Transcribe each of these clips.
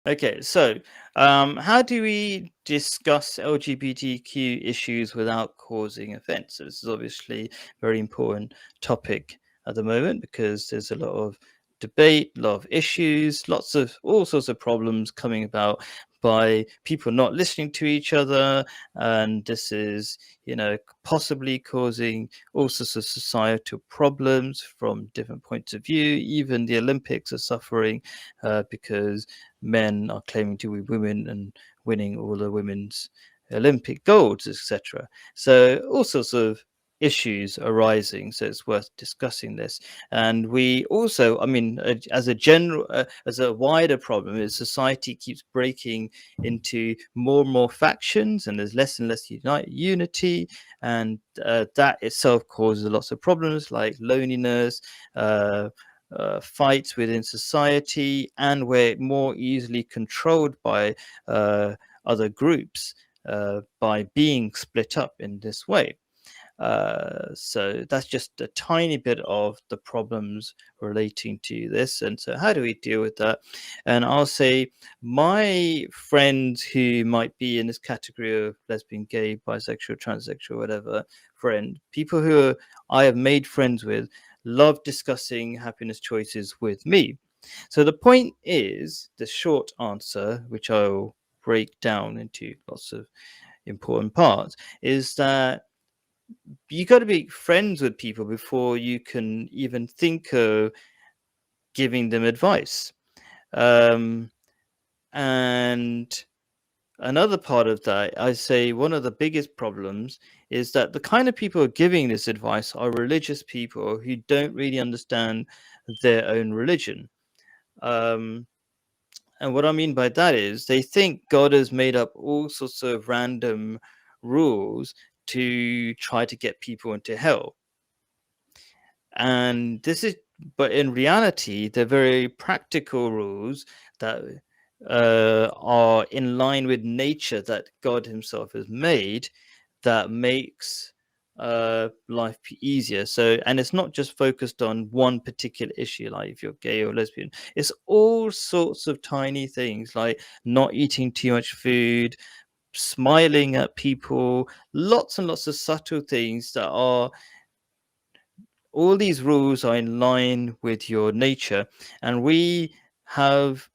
Okay, so how do we discuss LGBTQ issues without causing offence? So this is obviously a very important topic at the moment because there's a lot of debate, a lot of issues, lots of all sorts of problems coming about by people not listening to each other, and this is, possibly causing all sorts of societal problems from different points of view. Even the Olympics are suffering because men are claiming to be women and winning all the women's Olympic golds, etc. So all sorts of issues arising. So it's worth discussing this. And we also, I mean, as a general, as a wider problem, is society keeps breaking into more and more factions, and there's less and less unity, and that itself causes lots of problems like loneliness. Fights within society, and we're more easily controlled by other groups by being split up in this way. So that's just a tiny bit of the problems relating to this. And so, how do we deal with that? And I'll say, my friends who might be in this category of lesbian, gay, bisexual, transsexual, whatever, people who I have made friends with, love discussing happiness choices with me. So the point is, the short answer, which I'll break down into lots of important parts, is that you got to be friends with people before you can even think of giving them advice. Um, and another part of that, I say one of the biggest problems is that the kind of people giving this advice are religious people who don't really understand their own religion. Um, and what I mean by that is they think God has made up all sorts of random rules to try to get people into hell. And this is, but in reality, they're very practical rules that are in line with nature that God Himself has made, that makes life easier. So, and it's not just focused on one particular issue, like if you're gay or lesbian. It's all sorts of tiny things, like not eating too much food, smiling at people, lots and lots of subtle things that are, all these rules are in line with your nature. And we have,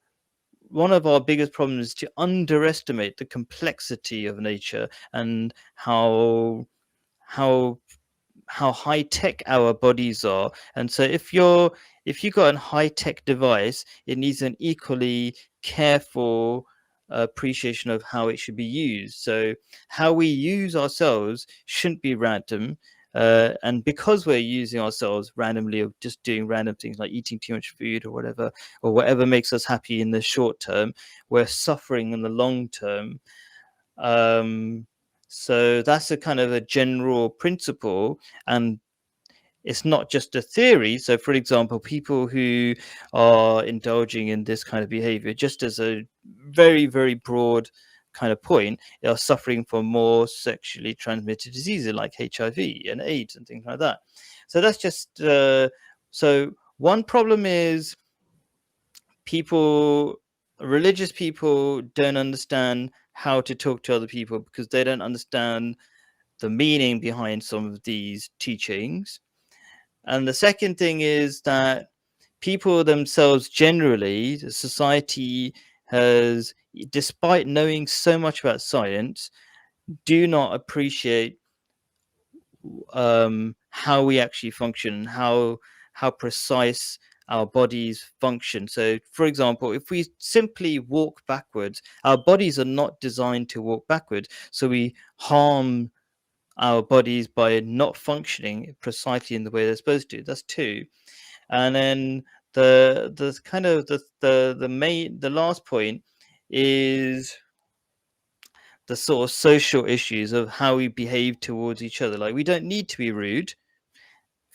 one of our biggest problems is to underestimate the complexity of nature, and how how high tech our bodies are. And so if you got a high tech device, it needs an equally careful appreciation of how it should be used. So how we use ourselves shouldn't be random. And because we're using ourselves randomly, or just doing random things like eating too much food or whatever makes us happy in the short term, we're suffering in the long term. um, so that's a kind of a general principle, and it's not just a theory. So, for example, people who are indulging in this kind of behavior, just as a very, very broad kind of point, are suffering from more sexually transmitted diseases like HIV and AIDS and things like that. So that's just so one problem is people, religious people, don't understand how to talk to other people because they don't understand the meaning behind some of these teachings. And the second thing is that people themselves, generally, the society has, despite knowing so much about science, do not appreciate how we actually function, how precise our bodies function. So, for example, if we simply walk backwards, our bodies are not designed to walk backwards. So we harm our bodies by not functioning precisely in the way they're supposed to. That's two. And then the kind of the last point is the sort of social issues of how we behave towards each other. Like, we don't need to be rude.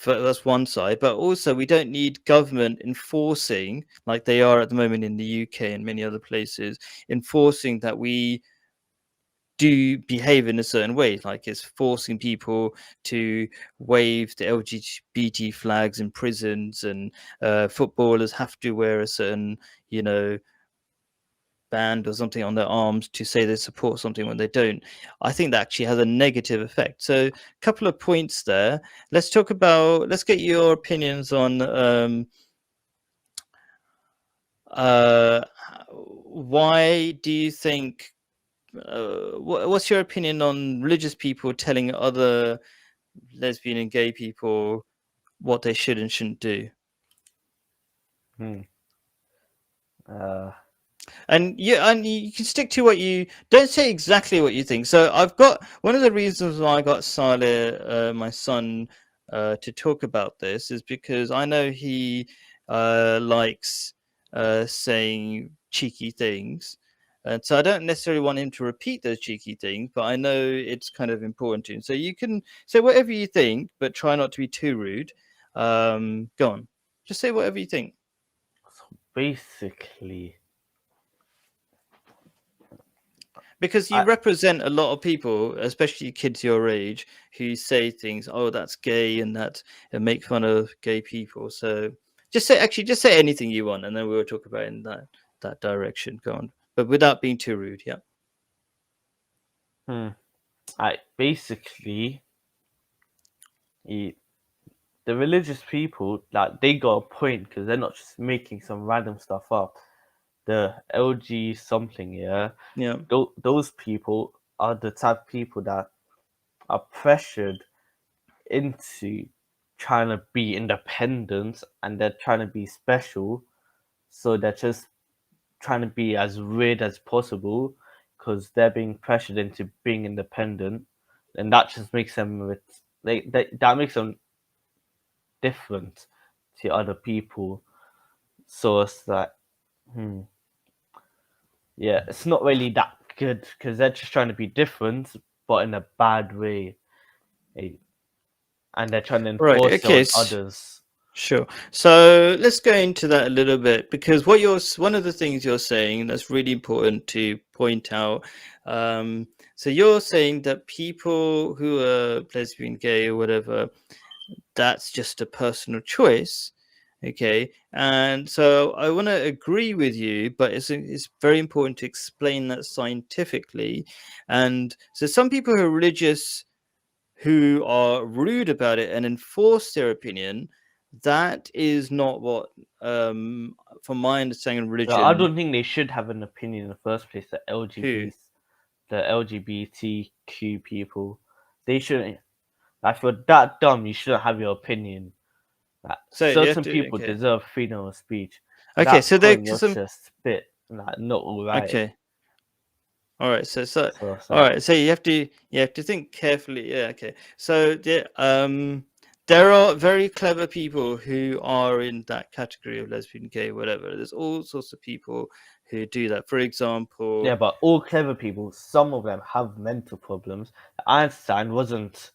That's one side, but also we don't need government enforcing, like they are at the moment in the UK and many other places, enforcing that we do behave in a certain way, like it's forcing people to wave the LGBT flags in prisons, and footballers have to wear a certain, you know, band or something on their arms to say they support something when they don't. I think that actually has a negative effect. So, a couple of points there. Let's get your opinions on uh, why do you think, what's your opinion on religious people telling other lesbian and gay people what they should and shouldn't do? Hmm. Uh, And you can stick to what you don't say exactly what you think. So I've got one of the reasons why I got Saleh, my son, to talk about this is because I know he likes saying cheeky things. And so I don't necessarily want him to repeat those cheeky things, but I know it's kind of important to him. So you can say whatever you think, but try not to be too rude. Go on. Just say whatever you think. so basically, Because you I represent a lot of people, especially kids your age, who say things, "Oh, that's gay," and that and make fun of gay people. So just say anything you want, and then we'll talk about it in that direction. Go on, but without being too rude. Yeah. hmm, I basically he, the religious people, like, they got a point because they're not just making some random stuff up. The LG something, yeah, Yeah. those people are the type of people that are pressured into trying to be independent, and they're trying to be special, so they're just trying to be as weird as possible because they're being pressured into being independent, and that just makes them that makes them different to other people. So it's like, hmm, yeah, it's not really that good because they're just trying to be different, but in a bad way, eh, and they're trying to Right. enforce it Okay. on others. Sure. So let's go into that a little bit because one of the things you're saying that's really important to point out. So you're saying that people who are lesbian, gay, or whatever, that's just a personal choice. Okay. And so I want to agree with you, but it's very important to explain that scientifically. And so some people who are religious who are rude about it and enforce their opinion, that is not what, from my understanding of So I religion, don't think they should have an opinion in the first place. who. The LGBTQ people, they shouldn't. Like, if you're that dumb, you shouldn't have your opinion. Like, So you have certain to, people okay. deserve freedom of speech. At Okay, that so there point, you're some, just spit like not all right. okay. All right, So it's all like, right, so you have to think carefully. Yeah, okay. So there are very clever people who are in that category of lesbian, gay, whatever. There's all sorts of people who do that. For example, yeah, but all clever people, some of them have mental problems. Einstein wasn't.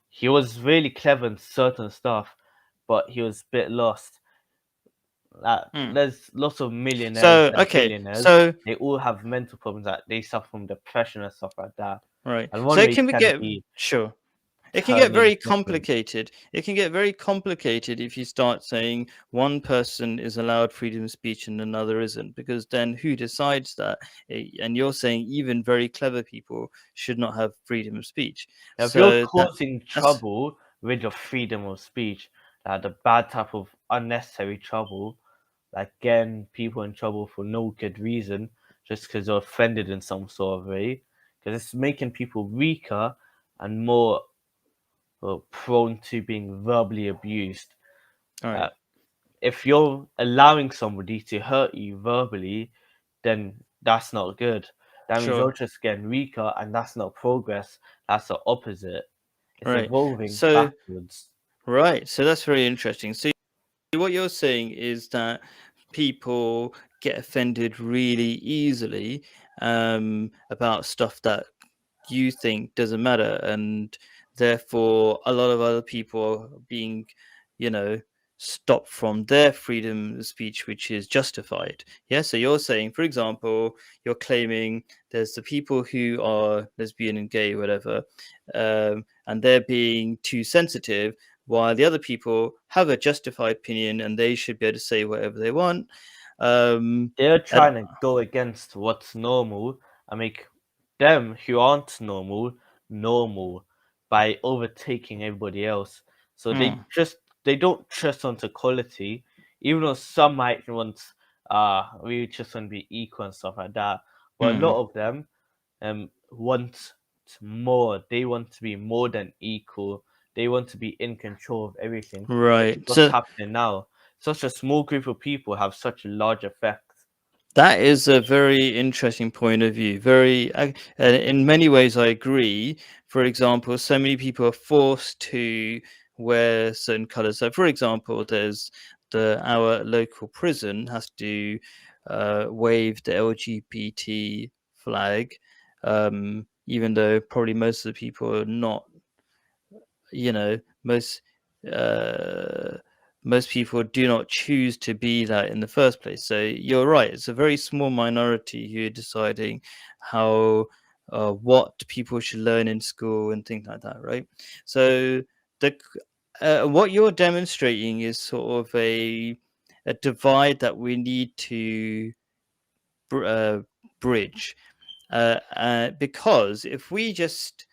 He was really clever in certain stuff, but he was a bit lost. hmm. There's lots of millionaires So and okay, billionaires. so They all have mental problems. That they suffer from depression and stuff like that. right, And so one it way can be can get be sure. It can get turning very different. complicated. It can get very complicated if you start saying one person is allowed freedom of speech and another isn't, because then who decides that? And you're saying even very clever people should not have freedom of speech. Now, if you're So causing that's trouble with your freedom of speech, like the bad type of unnecessary trouble, like getting people in trouble for no good reason, just because they're offended in some sort of way, because it's making people weaker and more prone to being verbally abused. all Uh, right. if you're allowing somebody to hurt you verbally, then that's not good. That means you're Sure. just getting weaker, and that's not progress. That's the opposite. It's Right. evolving So backwards. right. So that's very interesting. So what you're saying is that people get offended really easily about stuff that you think doesn't matter, and therefore a lot of other people are being, you know, stopped from their freedom of speech, which is justified. Yeah, so you're saying, for example, you're claiming there's the people who are lesbian and gay, whatever, and they're being too sensitive, while the other people have a justified opinion and they should be able to say whatever they want. They're And trying to go against what's normal and make them who aren't normal by overtaking everybody else. So mm, they don't trust onto quality, even though some might want we just want to be equal and stuff like that. But a mm, lot of them want more. They want to be more than equal. They want to be in control of everything, which is right. what's So happening now. Such a small group of people have such a large effect. that is a very interesting point of view. In many ways, I agree. For example, so many people are forced to wear certain colors. So, for example, there's our local prison has to wave the LGBT flag, even though probably most of the people are not, you know, uh, most people do not choose to be that in the first place. So you're right; it's a very small minority who are deciding how what people should learn in school and things like that, right? So the what you're demonstrating is sort of a divide that we need to br- uh, bridge, because if we just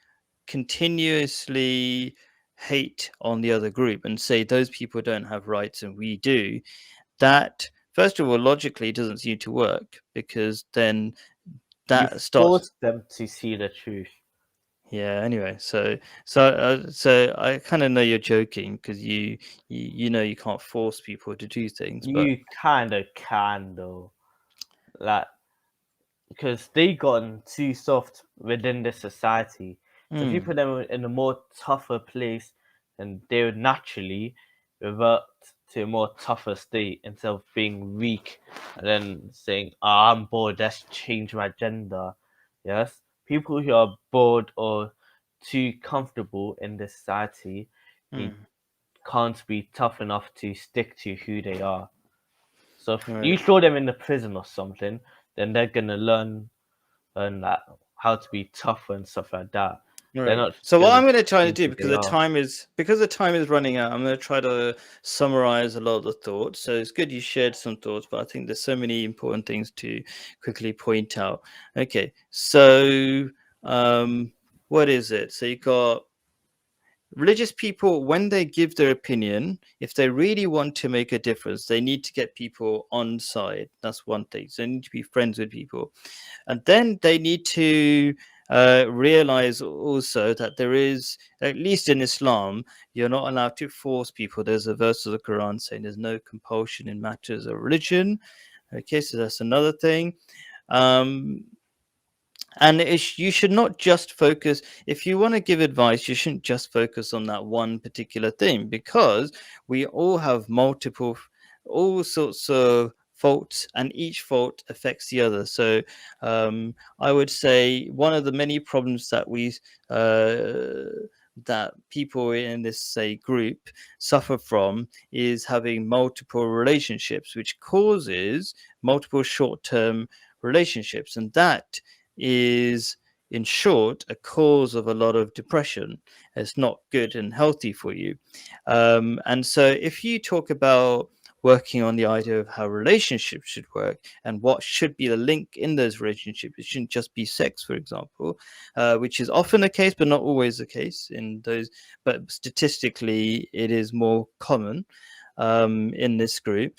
continuously hate on the other group and say those people don't have rights and we do, that first of all logically doesn't seem to work, because then You that starts. force them to see the truth. Yeah, anyway, so I kind of know you're joking, because you know you can't force people to do things, but You kind of can though, like because they gotten too soft within the society. So if you mm, put them in a more tougher place, then they would naturally revert to a more tougher state instead of being weak and then saying, I'm bored, let's change my gender. Yes? People who are bored or too comfortable in this society who mm, can't be tough enough to stick to who they are. So if you right. throw them in the prison or something, then they're gonna learn that how to be tougher and stuff like that. They're Right. not So what gonna I'm going to try to be do, who because they are. the time is running out, I'm going to try to summarize a lot of the thoughts. So it's good you shared some thoughts, but I think there's so many important things to quickly point out. Okay. So what is it? So you got religious people, when they give their opinion, if they really want to make a difference, they need to get people on side. That's one thing. So they need to be friends with people. And then they need to realize also that there is, at least in Islam, you're not allowed to force people. There's a verse of the Quran saying there's no compulsion in matters of religion. Okay, so that's another thing. Um, and you should not just focus, if you want to give advice, you shouldn't just focus on that one particular thing, because we all have all sorts of faults, and each fault affects the other. So I would say one of the many problems that that people in this, say, group suffer from is having multiple relationships, which causes multiple short-term relationships, and that is, in short, a cause of a lot of depression. It's not good and healthy for you. And so, if you talk about working on the idea of how relationships should work and what should be the link in those relationships, it shouldn't just be sex, for example, which is often the case, but not always the case in those. But statistically, it is more common in this group.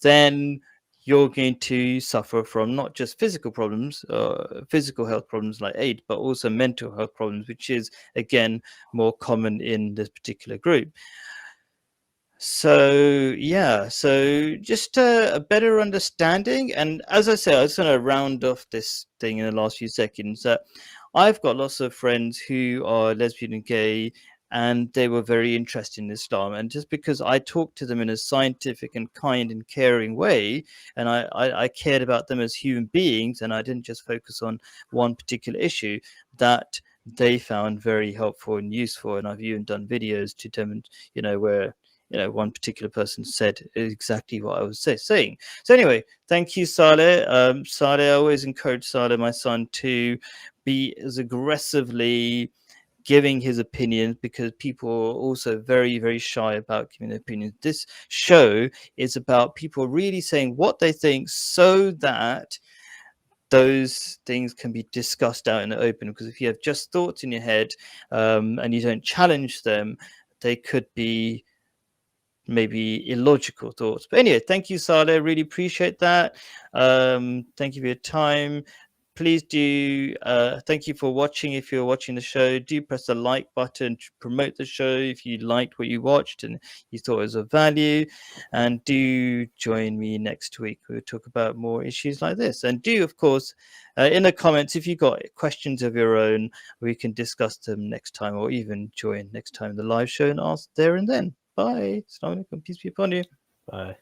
Then you're going to suffer from not just physical problems, physical health problems like AIDS, but also mental health problems, which is, again, more common in this particular group. So yeah, so just a better understanding, and as I said, I just want to round off this thing in the last few seconds. That I've got lots of friends who are lesbian and gay, and they were very interested in Islam. And just because I talked to them in a scientific and kind and caring way, and I cared about them as human beings, and I didn't just focus on one particular issue, that they found very helpful and useful. And I've even done videos to demonstrate, where one particular person said exactly what I was saying. So anyway, thank you, Saleh. Saleh, I always encourage Saleh, my son, to be as aggressively giving his opinions, because people are also very, very shy about giving their opinions. This show is about people really saying what they think, so that those things can be discussed out in the open. Because if you have just thoughts in your head, and you don't challenge them, they could be maybe illogical thoughts. But anyway, thank you, Saleh. Really appreciate that. Thank you for your time. Please do, thank you for watching. If you're watching the show, do press the like button to promote the show if you liked what you watched and you thought it was of value. And do join me next week. We'll talk about more issues like this. And do, of course, in the comments, if you've got questions of your own, we can discuss them next time, or even join next time the live show and ask there and then. Bye. Assalamu alaikum. Peace be upon you. Bye.